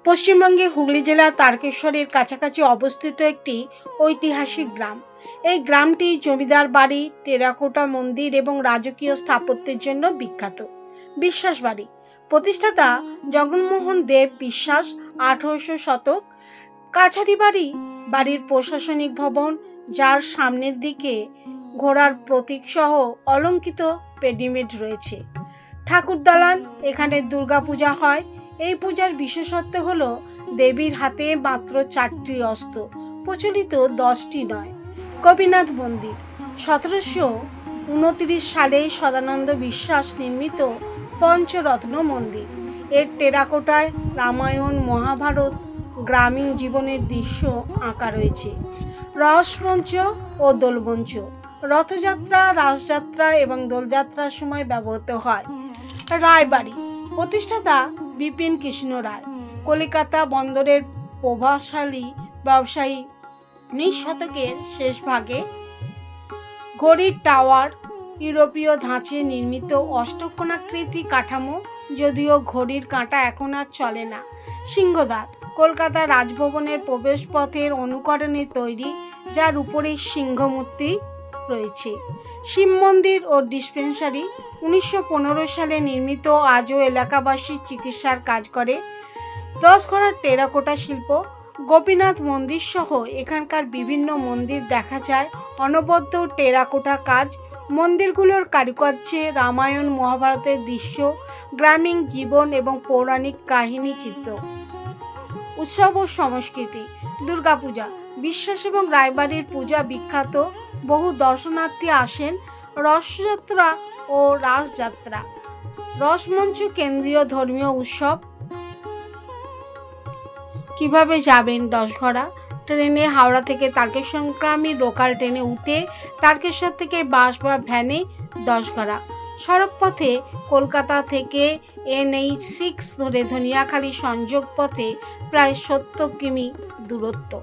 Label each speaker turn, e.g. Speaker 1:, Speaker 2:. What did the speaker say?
Speaker 1: পশ্চিমবঙ্গে হুগলি জেলার তারকেশ্বরের কাছাকাছি অবস্থিত একটি ঐতিহাসিক গ্রাম। এই গ্রামটি জমিদার বাড়ি, টেরাকোটা মন্দির এবং রাজকীয় স্থাপত্যের জন্য বিখ্যাত। বিশ্বাস বাড়ি প্রতিষ্ঠাতা জগন্মোহন দেব বিশ্বাস, 1800 শতক। কাছারি বাড়ি বাড়ির প্রশাসনিক ভবন, যার সামনের দিকে ঘোড়ার প্রতীক সহ অলঙ্কিত পেডিমেড রয়েছে। ঠাকুর দালান, এখানে দুর্গাপূজা হয়। এই পূজার বিশেষত্ব হলো দেবীর হাতে মাত্র 4টি অস্ত্র, প্রচলিত 10টি নয়। কবিনাথ মন্দির 1729 সালে সদানন্দ বিশ্বাস নির্মিত পঞ্চরত্ন মন্দির। এর টেরাকোটায় রামায়ণ, মহাভারত, গ্রামীণ জীবনের দৃশ্য আঁকা রয়েছে। রসমঞ্চ ও দোলমঞ্চ রথযাত্রা, রাসযাত্রা এবং দোলযাত্রার সময় ব্যবহৃত হয়। রায়বাড়ি প্রতিষ্ঠাতা বিপিন কৃষ্ণ রায়, কলিকাতা বন্দরের প্রভাবশালী ব্যবসায়ী। 19 শতকের শেষ ভাগে ঘড়ির টাওয়ার, ইউরোপীয় ধাঁচে নির্মিত অষ্টকোণাকৃতি কাঠামো, যদিও ঘড়ির কাঁটা এখন আর চলে না। সিংহদ্বার কলকাতা রাজভবনের প্রবেশপথের অনুকরণে তৈরি, যার উপরে সিংহমূর্তি রয়েছে। শিব মন্দির ও ডিসপেন্সারি 1915 সালে নির্মিত, আজও এলাকাবাসীর চিকিৎসার কাজ করে। 10 ঘোড়ার টেরাকোটা শিল্প, গোপীনাথ মন্দির সহ এখানকার বিভিন্ন মন্দির দেখা যায় অনবদ্য টেরাকোটা কাজ। মন্দিরগুলোর কারুকার্যে রামায়ণ, মহাভারতের দৃশ্য, গ্রামীণ জীবন এবং পৌরাণিক কাহিনী চিত্র। উৎসব ও সংস্কৃতি দুর্গাপূজা বিশ্বাস এবং রায়বাড়ির পূজা বিখ্যাত, বহু দর্শনার্থী আসেন। রথযাত্রা ও রাসযাত্রা, রসমঞ্চ কেন্দ্রীয় ধর্মীয় উৎসব। কিভাবে যাবেন? 10 ঘোড়া ট্রেনে হাওড়া থেকে তারকেশ্বরগামী লোকাল ট্রেনে উঠে তারকেশ্বর থেকে বাস বা ভ্যানে 10 ঘোড়া। সড়কপথে কলকাতা থেকে NH6 ধরে ধনিয়াখালী সংযোগ পথে প্রায় 70 কিমি দূরত্ব।